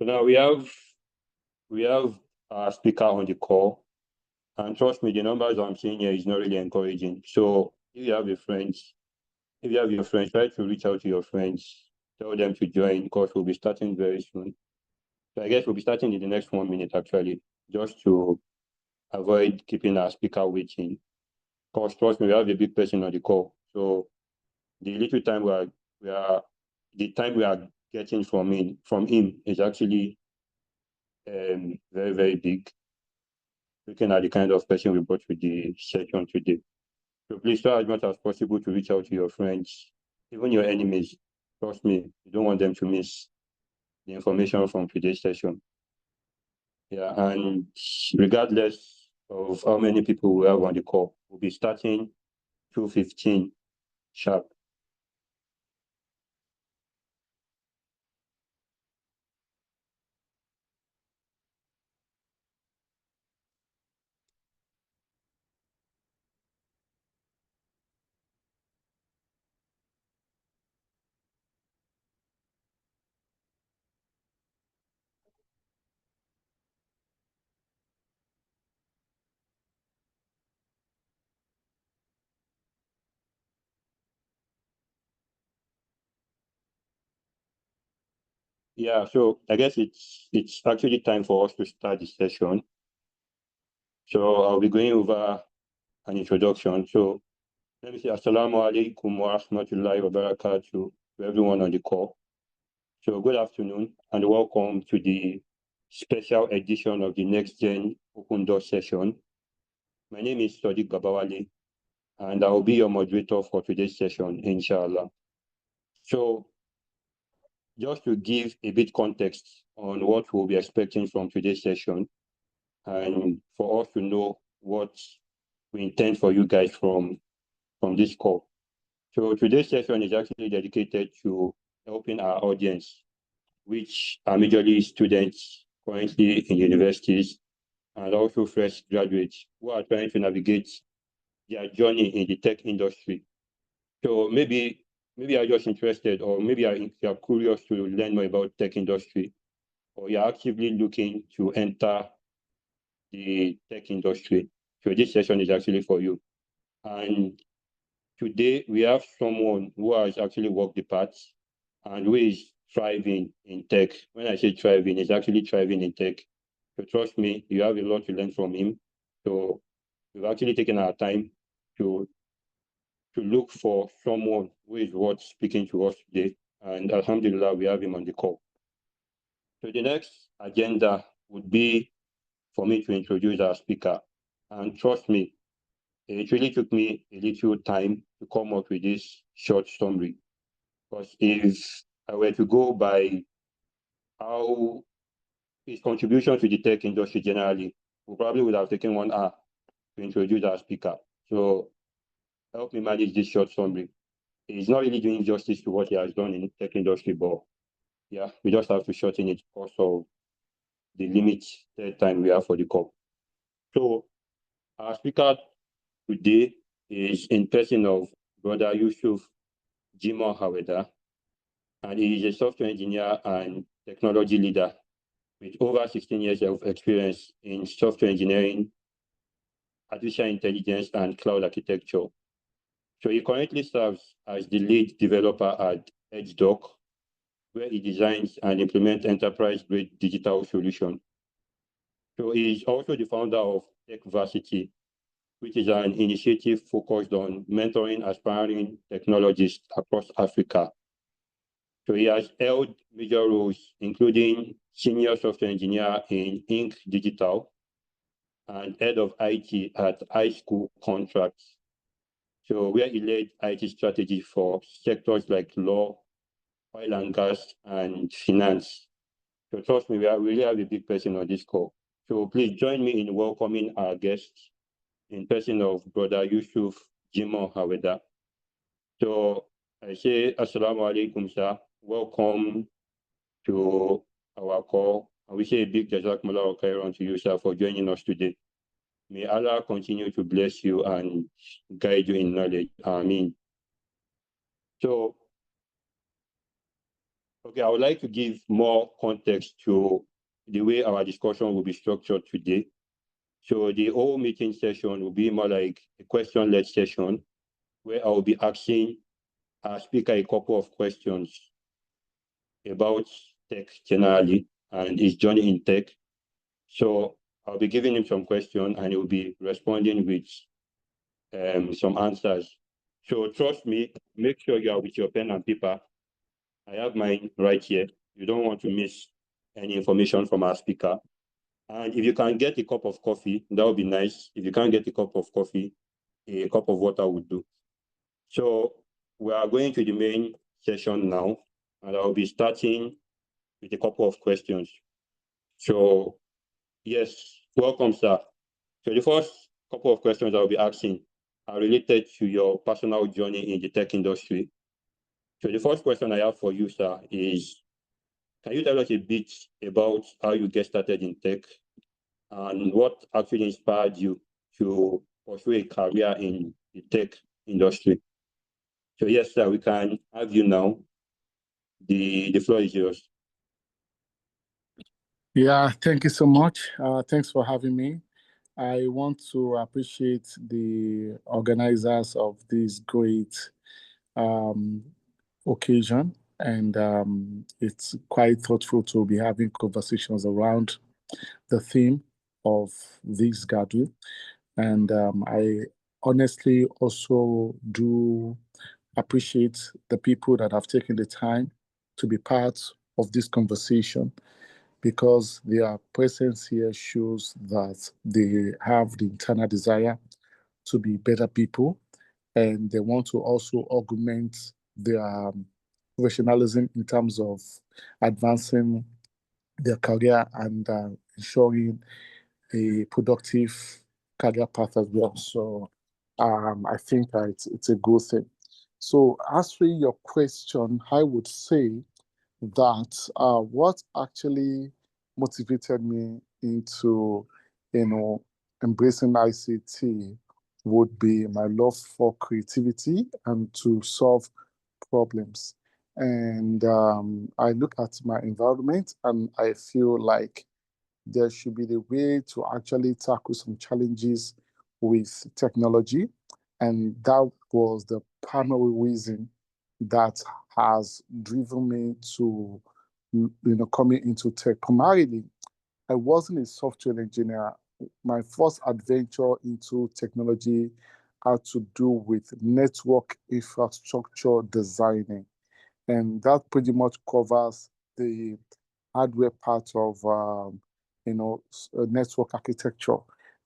So now we have our speaker on the call, and trust me, the numbers I'm seeing here is not really encouraging. So if you have your friends, try to reach out to your friends, tell them to join because we'll be starting very soon. So I guess we'll be starting in the next 1 minute actually, just to avoid keeping our speaker waiting. Because trust me, we have a big person on the call. So the little time the time we are getting from him is actually very, very big, looking at the kind of person we brought to the session today. So please try as much as possible to reach out to your friends, even your enemies. Trust me, you don't want them to miss the information from today's session. Yeah, and regardless of how many people we have on the call, we'll be starting 2:15 sharp. Yeah, so I guess it's actually time for us to start the session. So I'll be going over an introduction. So let me say Assalamu alaikum wa rahmatullahi wa barakatuh to everyone on the call. So good afternoon and welcome to the special edition of the NextGen Open Door session. My name is Sodiq Babawale and I will be your moderator for today's session, inshallah. So just to give a bit context on what we'll be expecting from today's session and for us to know what we intend for you guys from this call. So today's session is actually dedicated to helping our audience, which are majorly students currently in universities and also fresh graduates who are trying to navigate their journey in the tech industry. So maybe you're just interested, or maybe you're curious to learn more about tech industry, or you're actively looking to enter the tech industry. So this session is actually for you. And today we have someone who has actually walked the path and who is thriving in tech. When I say thriving, he's actually thriving in tech. So trust me, you have a lot to learn from him. So we've actually taken our time to look for someone who is worth speaking to us today. And alhamdulillah, we have him on the call. So the next agenda would be for me to introduce our speaker. And trust me, it really took me a little time to come up with this short summary. Because if I were to go by how his contribution to the tech industry generally, we probably would have taken 1 hour to introduce our speaker. So help me manage this short summary. He's not really doing justice to what he has done in the tech industry, but yeah, we just have to shorten it because of the limited time we have for the call. So our speaker today is in person of Brother Yusuf Jimoh Aweda, and he is a software engineer and technology leader with over 16 years of experience in software engineering, artificial intelligence, and cloud architecture. So he currently serves as the lead developer at EdgeDoc, where he designs and implements enterprise-grade digital solutions. So he is also the founder of TechVarsity, which is an initiative focused on mentoring aspiring technologists across Africa. So he has held major roles, including senior software engineer in Inc. Digital and head of IT at High School Contracts. So where he led IT strategy for sectors like law, oil and gas, and finance. So trust me, we really have a big person on this call. So please join me in welcoming our guests in person of Brother Yusuf Jimoh Aweda. So I say Assalamu alaikum, sir. Welcome to our call. And we say a big Jazakumullah khairan to you, sir, for joining us today. May Allah continue to bless you and guide you in knowledge. Ameen. So, Okay, I would like to give more context to the way our discussion will be structured today. So the whole meeting session will be more like a question-led session where I will be asking our speaker a couple of questions about tech generally and his journey in tech. So I'll be giving him some questions and he'll be responding with some answers. So trust me, make sure you are with your pen and paper. I have mine right here. You don't want to miss any information from our speaker. And if you can get a cup of coffee, that would be nice. If you can't get a cup of coffee, a cup of water would do. So we are going to the main session now, and I'll be starting with a couple of questions. So yes, welcome, sir. So the first couple of questions I'll be asking are related to your personal journey in the tech industry. So the first question I have for you, sir, is can you tell us a bit about how you get started in tech and what actually inspired you to pursue a career in the tech industry? So yes, sir, we can have you now. The floor is yours. Yeah, thank you so much. Thanks for having me. I want to appreciate the organizers of this great occasion, and it's quite thoughtful to be having conversations around the theme of this gathering. And I honestly also do appreciate the people that have taken the time to be part of this conversation, because their presence here shows that they have the internal desire to be better people, and they want to also augment their professionalism in terms of advancing their career and ensuring a productive career path as well. So I think it's a good thing. So answering your question, I would say that what actually motivated me into, embracing ICT would be my love for creativity and to solve problems. And I look at my environment and I feel like there should be the way to actually tackle some challenges with technology. And that was the primary reason that has driven me to, coming into tech. Primarily, I wasn't a software engineer. My first adventure into technology had to do with network infrastructure designing. And that pretty much covers the hardware part of, network architecture,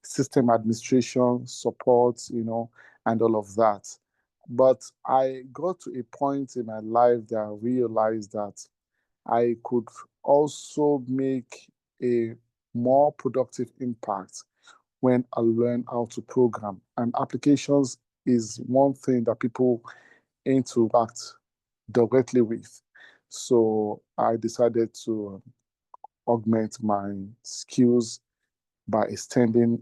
system administration, support, and all of that. But I got to a point in my life that I realized that I could also make a more productive impact when I learn how to program. And applications is one thing that people interact directly with. So I decided to augment my skills by extending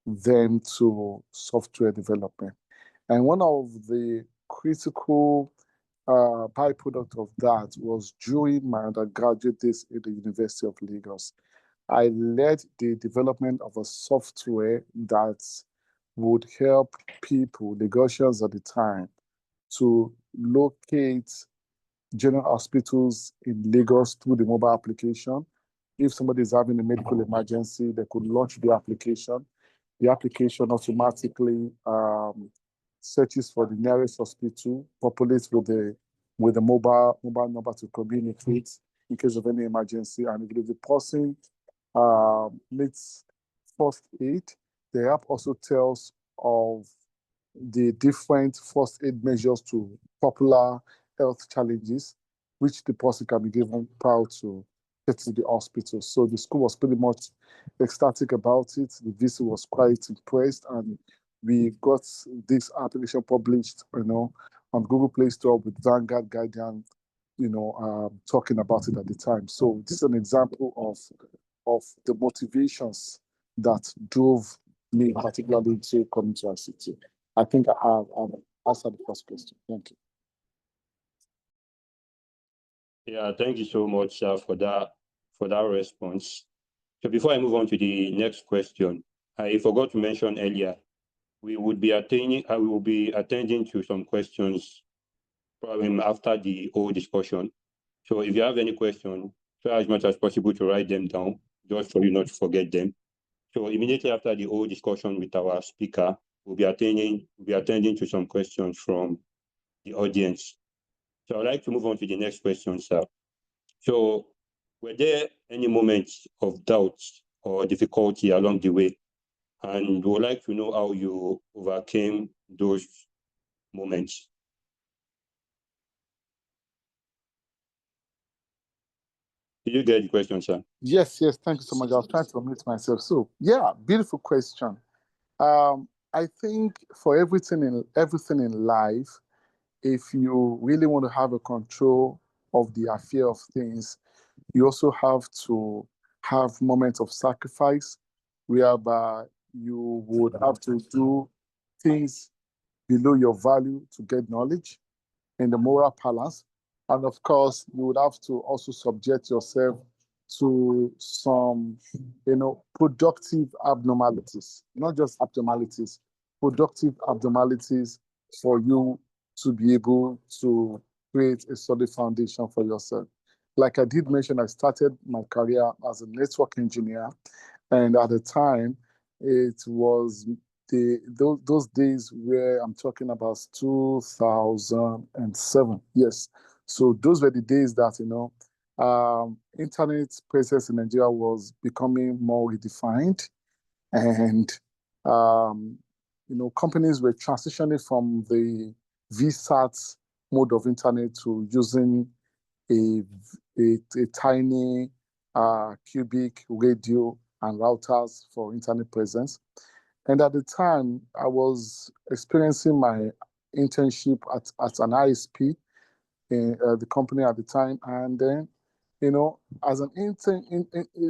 them to software development. And one of the critical byproduct of that was during my undergraduate days at the University of Lagos. I led the development of a software that would help people, Lagosians at the time, to locate general hospitals in Lagos through the mobile application. If somebody is having a medical emergency, they could launch the application. The application automatically searches for the nearest hospital, populates with the mobile number to communicate in case of any emergency. And if the person needs first aid, the app also tells of the different first aid measures to popular health challenges, which the person can be given prior to get to the hospital. So the school was pretty much ecstatic about it. The VC was quite impressed, and we got this application published, on Google Play Store with Vanguard Guardian, talking about it at the time. So this is an example of the motivations that drove me particularly to come to ICT. I think I have answered the first question. Thank you. Yeah, thank you so much for that response. So before I move on to the next question, I forgot to mention earlier, we will be attending to some questions probably after the whole discussion. So if you have any question, try as much as possible to write them down, just for you not to forget them. So immediately after the whole discussion with our speaker, we'll be attending to some questions from the audience. So I'd like to move on to the next question, sir. So were there any moments of doubt or difficulty along the way? And we would like to know how you overcame those moments. Did you get the question, sir? Yes, thank you so much. I was trying to unmute myself. So, yeah, beautiful question. I think for everything in life, if you really want to have a control of the affair of things, you also have to have moments of sacrifice, whereby you would have to do things below your value to get knowledge in the moral balance. And of course, you would have to also subject yourself to some, productive abnormalities, not just abnormalities, productive abnormalities for you to be able to create a solid foundation for yourself. Like I did mention, I started my career as a network engineer, and at the time, it was those days where I'm talking about 2007. Yes. So those were the days that, internet presence in Nigeria was becoming more redefined. And, companies were transitioning from the VSAT mode of internet to using a, a tiny cubic radio and routers for internet presence. And at the time, I was experiencing my internship at an ISP in the company at the time. And then, as an intern,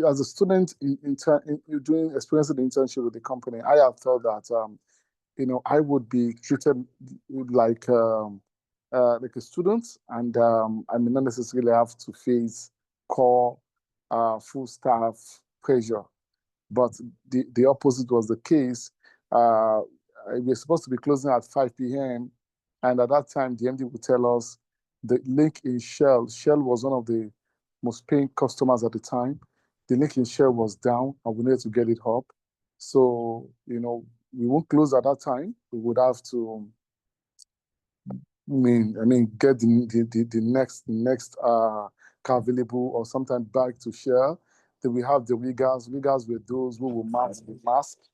as a student doing experiencing the internship with the company, I have thought that, I would be treated like a student, and I may not necessarily have to face core full staff pressure. But the opposite was the case. We were supposed to be closing at 5 p.m. And at that time, the MD would tell us the link in Shell. Shell was one of the most paying customers at the time. The link in Shell was down, and we needed to get it up. So, we won't close at that time. We would have to, get the next car available, or sometimes back to Shell. Then we have the riggers. Riggers were those who will mast the mast,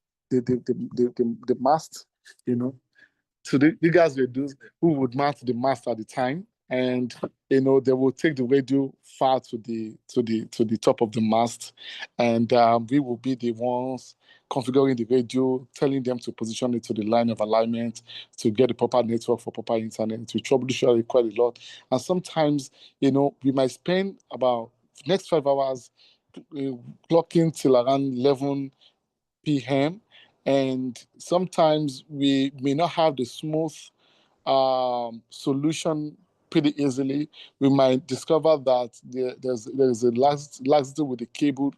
So the guys were those who would mast the mast at the time, and they would take the radio far to the top of the mast, and we will be the ones configuring the radio, telling them to position it to the line of alignment to get the proper network for proper internet. To troubleshoot it quite a lot, and sometimes we might spend about the next 5 hours clocking till around 11 p.m. And sometimes we may not have the smooth solution pretty easily. We might discover that there's a laxity with the cable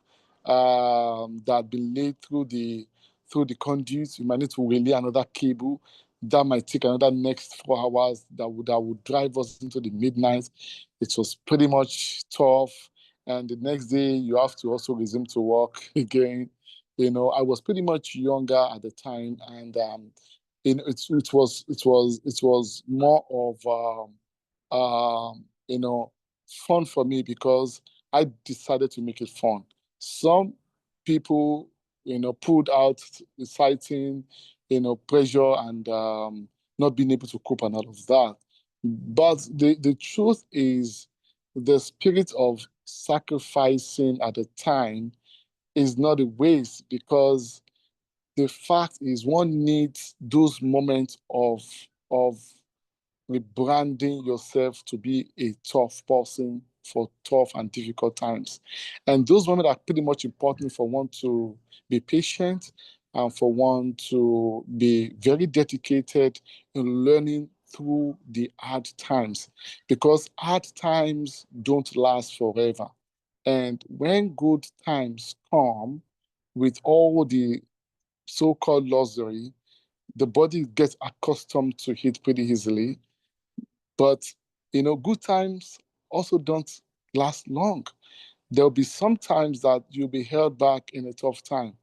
that been laid through the conduits. We might need to relay another cable. That might take another next 4 hours. That would drive us into the midnight. It was pretty much tough. And the next day you have to also resume to work again. I was pretty much younger at the time, and it was more of fun for me because I decided to make it fun. Some people pulled out, citing pressure and not being able to cope and all of that. But the truth is, the spirit of sacrificing at the time is not a waste, because the fact is one needs those moments of rebranding yourself to be a tough person for tough and difficult times. And those moments are pretty much important for one to be patient and for one to be very dedicated in learning through the hard times, because hard times don't last forever. And when good times come with all the so-called luxury, the body gets accustomed to it pretty easily. But, good times also don't last long. There'll be some times that you'll be held back in a tough time.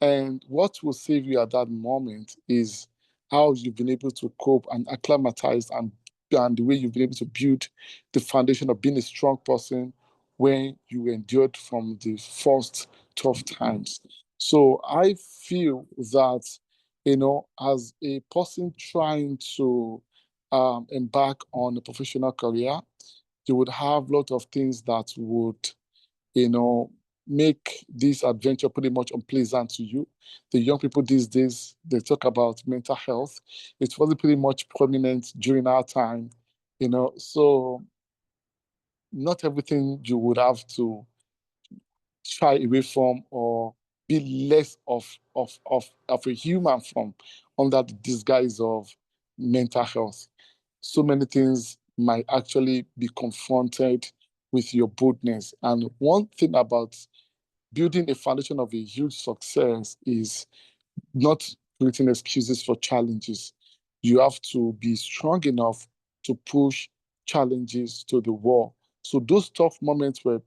And what will save you at that moment is how you've been able to cope and acclimatize, and the way you've been able to build the foundation of being a strong person when you endured from the first tough times. So I feel that, as a person trying to embark on a professional career, you would have a lot of things that would, you know, make this adventure pretty much unpleasant to you. The young people these days, they talk about mental health. It wasn't pretty much prominent during our time, so not everything you would have to shy away from or be less of a human from under the disguise of mental health. So many things might actually be confronted with your boldness. And one thing about building a foundation of a huge success is not creating excuses for challenges. You have to be strong enough to push challenges to the wall. So those tough moments were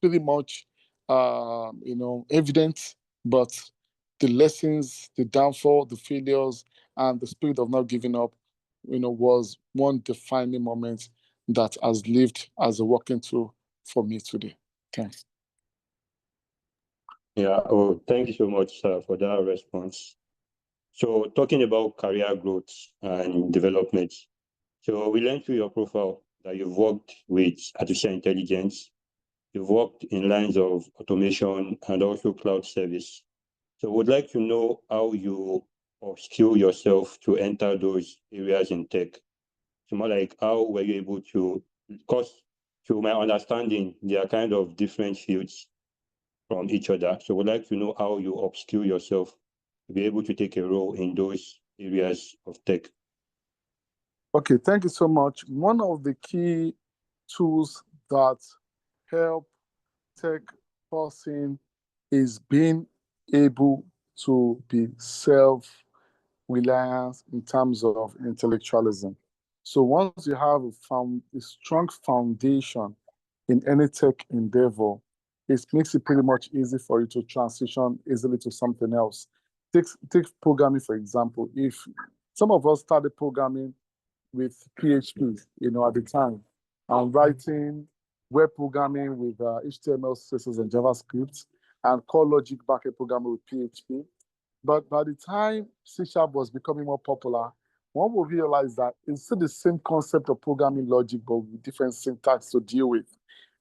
pretty much, evident, but the lessons, the downfall, the failures, and the spirit of not giving up, was one defining moment that has lived as a working tool for me today. Thanks. Yeah, oh, thank you so much, sir, for that response. So talking about career growth and development. So we learned through your profile that you've worked with artificial intelligence, you've worked in lines of automation and also cloud service. So would like to know how you upskill yourself to enter those areas in tech. So more like how were you able to, because to my understanding, they are kind of different fields from each other. So would like to know how you upskill yourself to be able to take a role in those areas of tech. Okay, thank you so much. One of the key tools that help tech person is being able to be self-reliant in terms of intellectualism. So once you have a strong foundation in any tech endeavor, it makes it pretty much easy for you to transition easily to something else. Take programming, for example. If some of us started programming with PHP, at the time, and writing web programming with HTML, CSS, and JavaScript, and core logic backend programming with PHP. But by the time C# was becoming more popular, one will realize that it's still the same concept of programming logic, but with different syntax to deal with.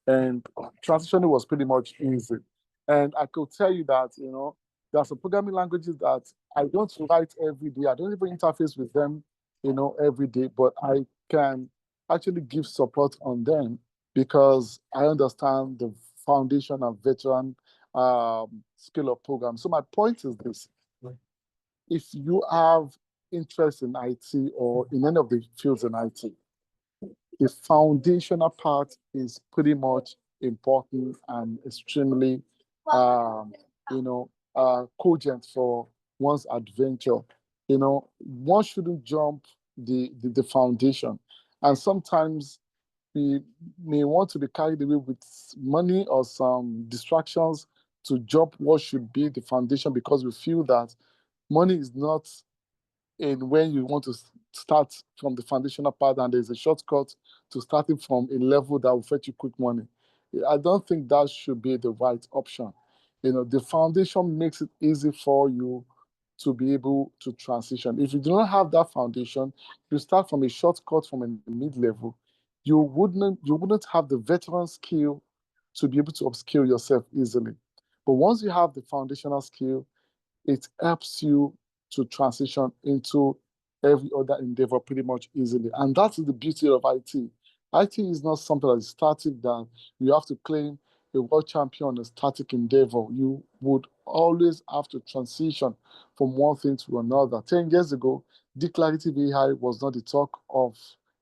And transitioning was pretty much easy. And I could tell you that, there are some programming languages that I don't write every day. I don't even interface with them, every day, but I can actually give support on them because I understand the foundation and veteran skill of program. So my point is this: if you have interest in IT or in any of the fields in IT, the foundational part is pretty much important and extremely, cogent for one's adventure. One shouldn't jump the foundation. And sometimes we may want to be carried away with money or some distractions to jump what should be the foundation because we feel that money is not in when you want to start from the foundational part and there's a shortcut to starting from a level that will fetch you quick money. I don't think that should be the right option. The foundation makes it easy for you to be able to transition. If you do not have that foundation, you start from a shortcut from a mid-level, you wouldn't have the veteran skill to be able to upskill yourself easily. But once you have the foundational skill, it helps you to transition into every other endeavor pretty much easily. And that is the beauty of IT. IT is not something that is static, that you have to claim a world champion on a static endeavor. You would always have to transition from one thing to another. 10 years ago, declarative AI was not the talk of,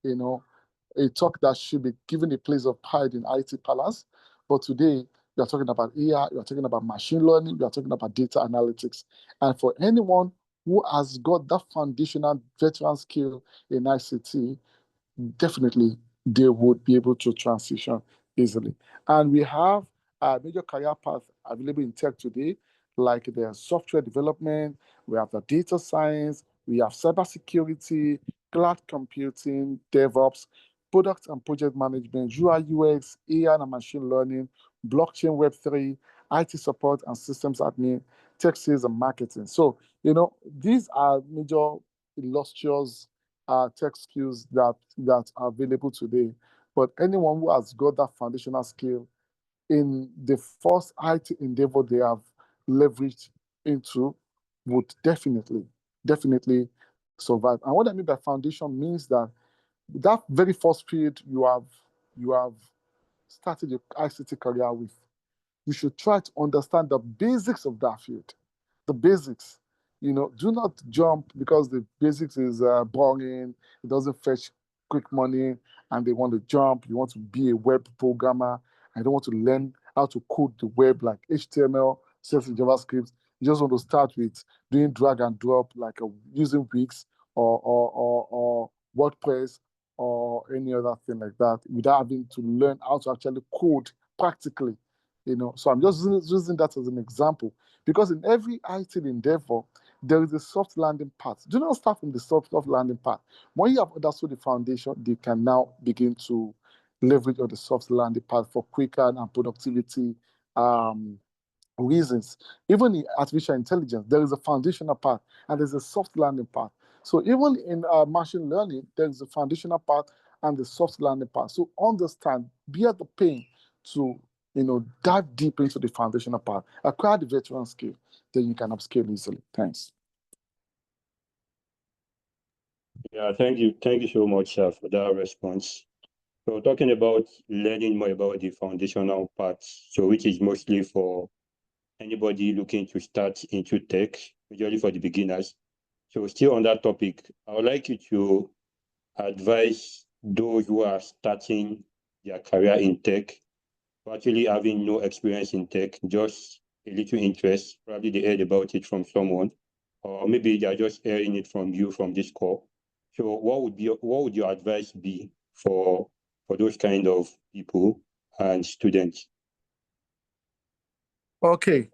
a talk that should be given a place of pride in IT parlance. But today, we are talking about AI, we are talking about machine learning, we are talking about data analytics. And for anyone who has got that foundational veteran skill in ICT, definitely they would be able to transition easily. And we have a major career path available in tech today, like the software development, we have the data science, we have cybersecurity, cloud computing, DevOps, product and project management, UI UX, AI and machine learning, blockchain Web3, IT support and systems admin, tech sales and marketing. So, these are major illustrious tech skills that are available today. But anyone who has got that foundational skill in the first IT endeavor they have leveraged into would definitely survive. And what I mean by foundation means that very first field you have started your ICT career with, you should try to understand the basics of that field. The basics. Do not jump because the basics is boring, it doesn't fetch quick money, and they want to jump. You want to be a web programmer. I don't want to learn how to code the web like HTML, CSS, JavaScript. You just want to start with doing drag and drop, like using Wix or WordPress or any other thing like that, without having to learn how to actually code practically. So I'm just using that as an example, because in every IT endeavor, there is a soft landing path. Do not start from the soft landing path. When you have understood the foundation, they can now begin to leverage on the soft landing path for quicker and productivity reasons. Even in artificial intelligence, there is a foundational path and there's a soft landing path. So even in machine learning, there is a foundational path and the soft landing path. So understand, bear the pain to dive deep into the foundational part, acquire the veteran skill, then you can upscale easily. Thanks. Yeah, thank you so much for that response. So talking about learning more about the foundational parts, so which is mostly for anybody looking to start into tech, usually for the beginners. So still on that topic, I would like you to advise those who are starting their career in tech, actually having no experience in tech, just a little interest. Probably they heard about it from someone, or maybe they are just hearing it from you from this call. So what would your advice be for those kind of people and students? Okay.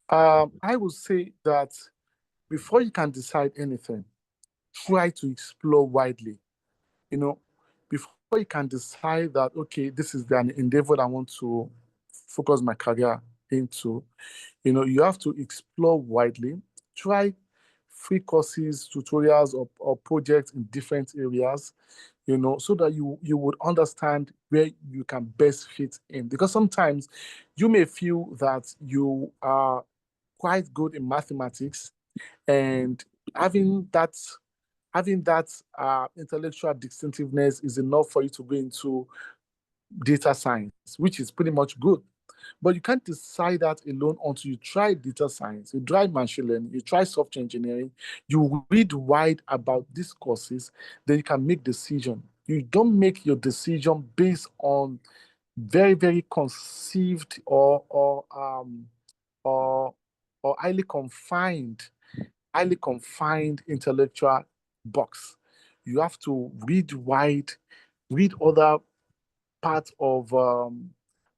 I would say that before you can decide anything, try to explore widely. Before you can decide that, okay, this is an endeavor I want to focus my career into, you have to explore widely. Try free courses, tutorials, or projects in different areas, so that you would understand where you can best fit in. Because sometimes you may feel that you are quite good in mathematics, and having that intellectual distinctiveness is enough for you to go into data science, which is pretty much good. But you can't decide that alone until you try data science, you try machine learning, you try software engineering, you read wide about these courses, then you can make decision. You don't make your decision based on very, very conceived or highly confined intellectual box. You have to read wide, read other parts of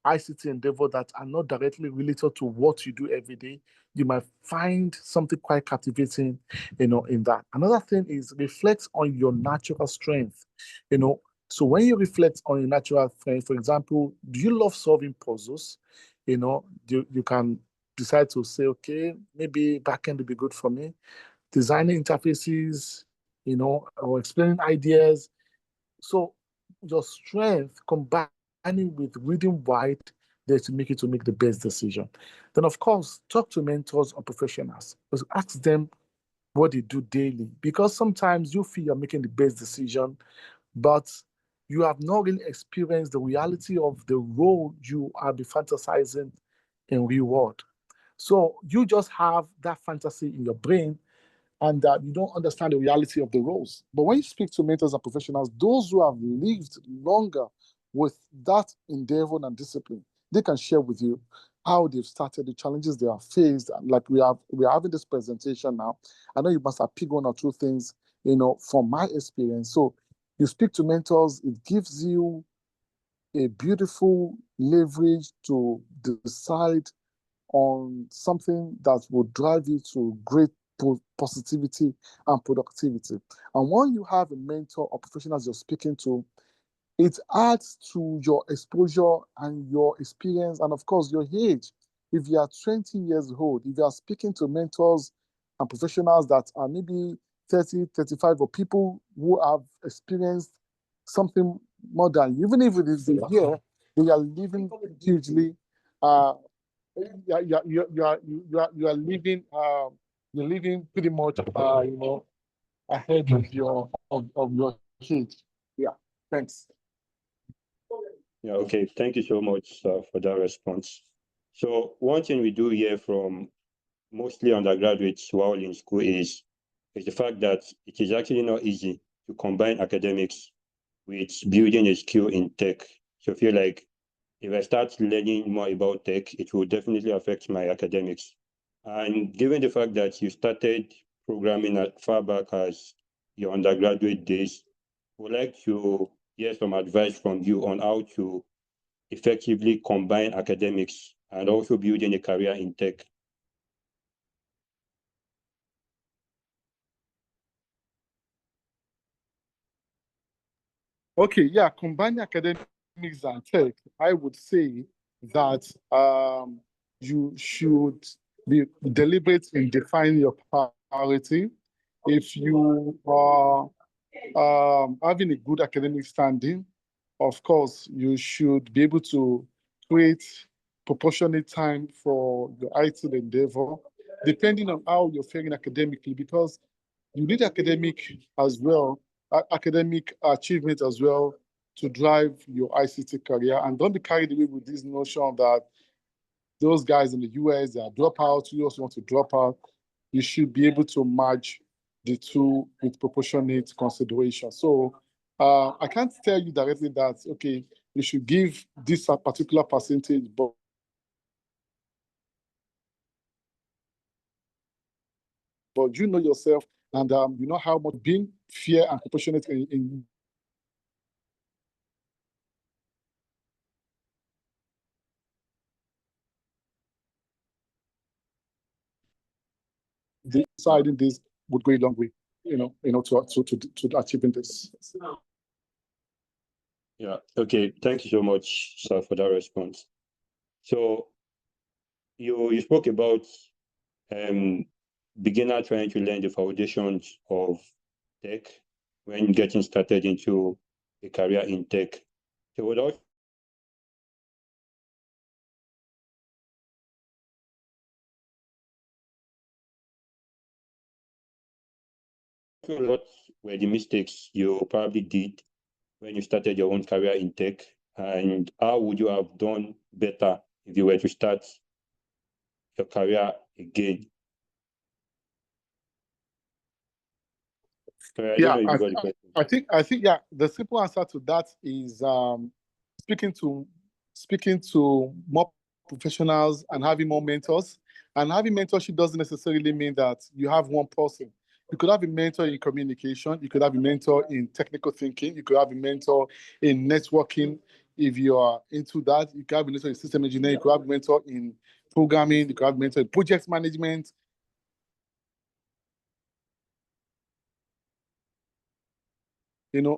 ICT endeavor that are not directly related to what you do every day. You might find something quite captivating, in that. Another thing is reflect on your natural strength. So when you reflect on your natural strength, for example, do you love solving puzzles? You can decide to say, okay, maybe backend would be good for me. Designing interfaces, or explaining ideas. So your strength combining with reading wide, there to make you to make the best decision. Then, of course, talk to mentors or professionals. Just ask them what they do daily, because sometimes you feel you're making the best decision, but you have not really experienced the reality of the role you are be fantasizing in real world. So you just have that fantasy in your brain and that you don't understand the reality of the roles. But when you speak to mentors and professionals, those who have lived longer with that endeavor and discipline, they can share with you how they've started, the challenges they have faced. Like we are having this presentation now. I know you must have picked one or two things, from my experience. So you speak to mentors, it gives you a beautiful leverage to decide on something that will drive you to great positivity and productivity. And when you have a mentor or professionals you're speaking to, it adds to your exposure and your experience, and of course, your age. If you are 20 years old, if you are speaking to mentors and professionals that are maybe 30, 35, or people who have experienced something more than you, even if it is a year, they are living hugely. You are living. You're living pretty much. Ahead of your age. Yeah. Thanks. Yeah, okay. Thank you so much for that response. So one thing we do hear from mostly undergraduates while in school is the fact that it is actually not easy to combine academics with building a skill in tech. So I feel like if I start learning more about tech, it will definitely affect my academics. And given the fact that you started programming as far back as your undergraduate days, I would like to hear some advice from you on how to effectively combine academics and also building a career in tech. Okay, yeah, combining academics and tech, I would say that you should be deliberate in defining your priority. If you are having a good academic standing, of course, you should be able to create proportionate time for your IT endeavor, depending on how you're faring academically, because you need academic as well, academic achievement as well to drive your ICT career. And don't be carried away with this notion that those guys in the US, they are dropouts, you also want to drop out. You should be able to match the two with proportionate consideration. So I can't tell you directly that, okay, you should give this a particular percentage, but you know yourself, and you know how much being fair and proportionate in deciding this would go a long way, to achieving this. Yeah, okay. Thank you so much, sir, for that response. So you spoke about beginner trying to learn the foundations of tech when getting started into a career in tech. So what were the mistakes you probably did when you started your own career in tech, and how would you have done better if you were to start your career again? Sorry, I don't Yeah, know if you got the question. I think, yeah, the simple answer to that is speaking to speaking to more professionals and having more mentors. And having mentorship doesn't necessarily mean that you have one person. You could have a mentor in communication, you could have a mentor in technical thinking, you could have a mentor in networking if you are into that. You could have a mentor in system engineering, you could have a mentor in programming, you could have a mentor in project management.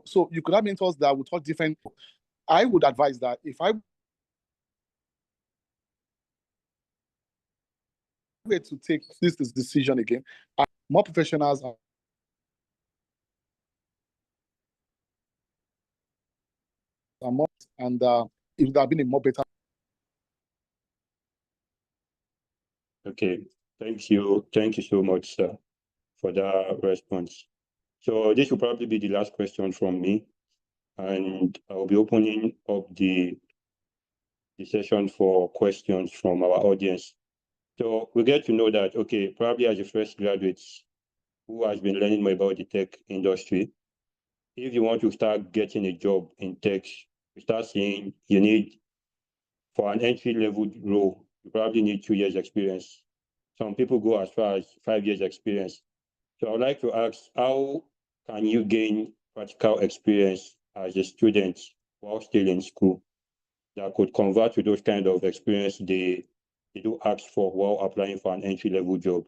So you could have mentors that would talk different. I would advise that if I were to take this decision again, more professionals are more, and it would have been a more better. Okay, thank you. Thank you so much, sir, for that response. So this will probably be the last question from me, and I'll be opening up the session for questions from our audience. So we get to know that, okay, probably as a fresh graduate, who has been learning more about the tech industry. If you want to start getting a job in tech, you start seeing you need, for an entry-level role, you probably need 2 years experience. Some people go as far as 5 years experience. So I'd like to ask, how can you gain practical experience as a student while still in school that could convert to those kind of experience they do ask for while applying for an entry-level job?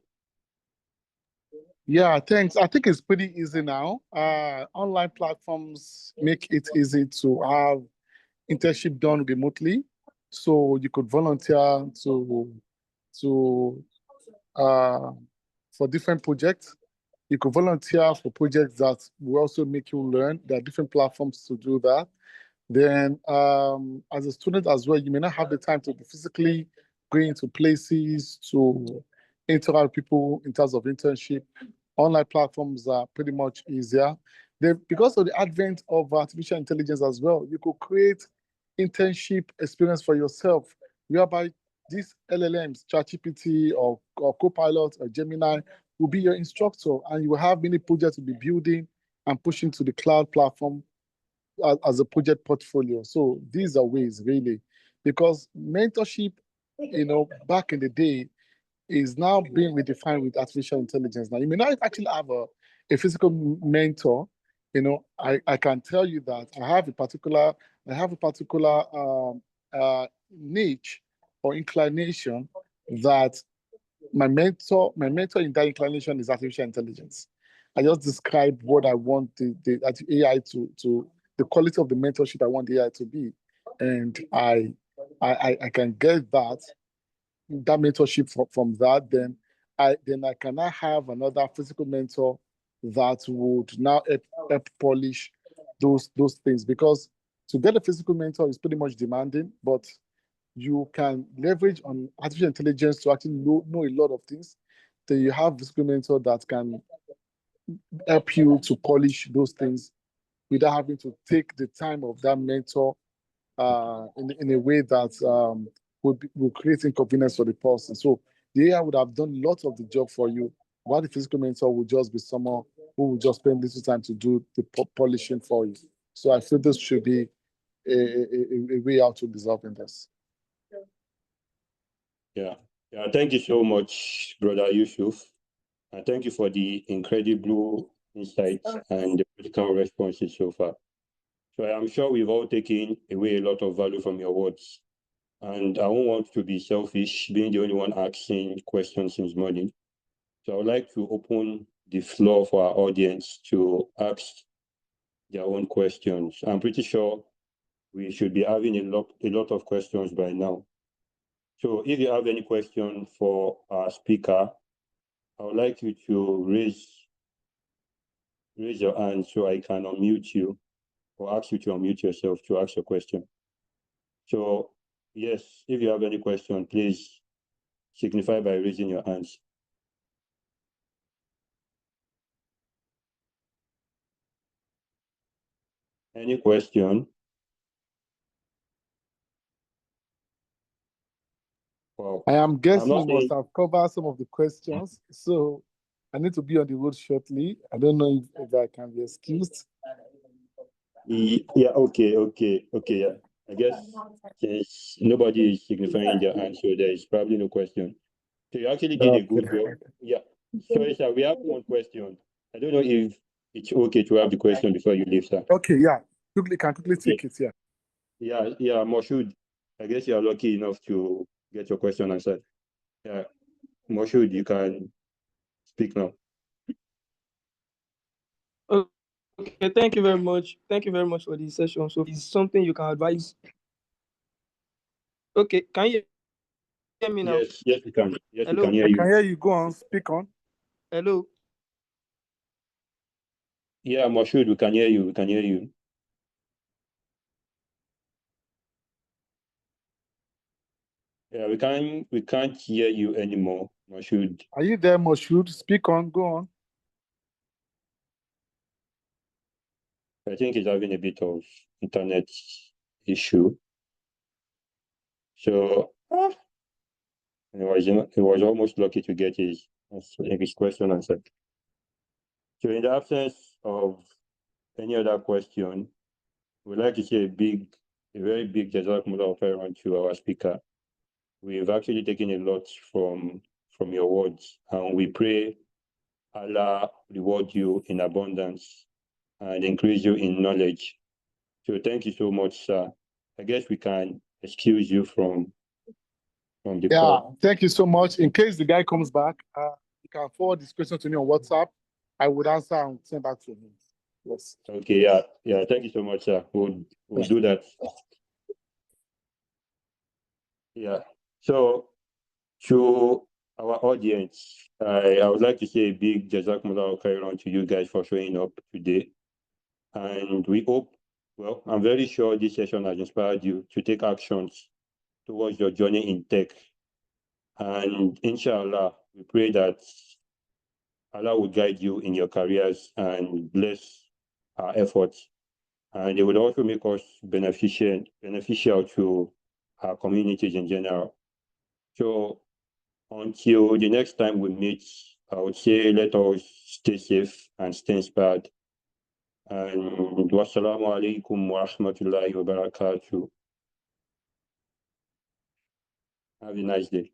Yeah, thanks. I think it's pretty easy now. Online platforms make it easy to have internship done remotely. So you could volunteer to for different projects. You could volunteer for projects that will also make you learn. There are different platforms to do that. Then, as a student as well, you may not have the time to be physically going to places to interact with people in terms of internship. Online platforms are pretty much easier. Because of the advent of artificial intelligence as well, you could create internship experience for yourself, whereby these LLMs, ChatGPT or Copilot or Gemini, will be your instructor, and you will have many projects to be building and pushing to the cloud platform as a project portfolio. So these are ways really, because mentorship, back in the day, is now being redefined with artificial intelligence. Now you may not actually have a physical mentor. I can tell you that I have a particular niche or inclination that my mentor in that inclination is artificial intelligence. I just describe what I want the AI to the quality of the mentorship I want the AI to be, and I can get that mentorship from that. Then I cannot have another physical mentor that would now help polish those things, because to get a physical mentor is pretty much demanding, but you can leverage on artificial intelligence to actually know a lot of things. Then you have physical mentor that can help you to polish those things without having to take the time of that mentor in a way that will create inconvenience for the person. So the AI would have done lots of the job for you, while the physical mentor would just be someone who will just spend little time to do the polishing for you. So I feel this should be a way out to resolving this. Yeah. Thank you so much, Brother Yusuf. And thank you for the incredible insights and the critical responses so far. So I am sure we've all taken away a lot of value from your words. And I won't want to be selfish, being the only one asking questions since morning. So I would like to open the floor for our audience to ask their own questions. I'm pretty sure we should be having a lot of questions by now. So if you have any question for our speaker, I would like you to raise your hand so I can unmute you, or ask you to unmute yourself to ask your question. So yes, if you have any question, please signify by raising your hands. Any question? Wow. I am guessing not we must saying have covered some of the questions, so I need to be on the road shortly. I don't know if I can be excused. Yeah, okay, yeah. I guess since nobody is signifying their hand, so there is probably no question. So you actually did a good job. Yeah. Sorry, sir, we have one question. I don't know if it's okay to have the question before you leave, sir. Okay, yeah. Can quickly Okay. take it, yeah. Yeah, Moshood. I guess you are lucky enough to get your question answered. Yeah, Moshood, you can speak now. Okay, thank you very much. Thank you very much for this session. So it's something you can advise. Okay, can you hear me now? Yes, we can. Yes, we can Hello? hear I can you. hear you. Go on, speak on. Hello? Yeah, Moshood, we can hear you. We can hear you. Yeah, we can't hear you anymore, Moshood. Are you there, Moshood? Speak on, go on. I think he's having a bit of internet issue. So he was almost lucky to get his question answered. So in the absence of any other question, we'd like to say a very big jazakumullah khairan to our speaker. We've actually taken a lot from your words, and we pray Allah reward you in abundance and increase you in knowledge. So thank you so much, sir. I guess we can excuse you from the call. Thank you so much. In case the guy comes back, you can forward this question to me on WhatsApp. I would answer and send back to him. Yes. Okay, yeah. Thank you so much, sir. We'll do that. Yeah. So to our audience, I would like to say a big jazakumullah khairan to you guys for showing up today. And we hope, well, I'm very sure this session has inspired you to take actions towards your journey in tech. And inshallah, we pray that Allah will guide you in your careers and bless our efforts. And it would also make us beneficial to our communities in general. So until the next time we meet, I would say let us stay safe and stay inspired. And wassalamu alaikum wa rahmatullahi wa barakatuh. Have a nice day.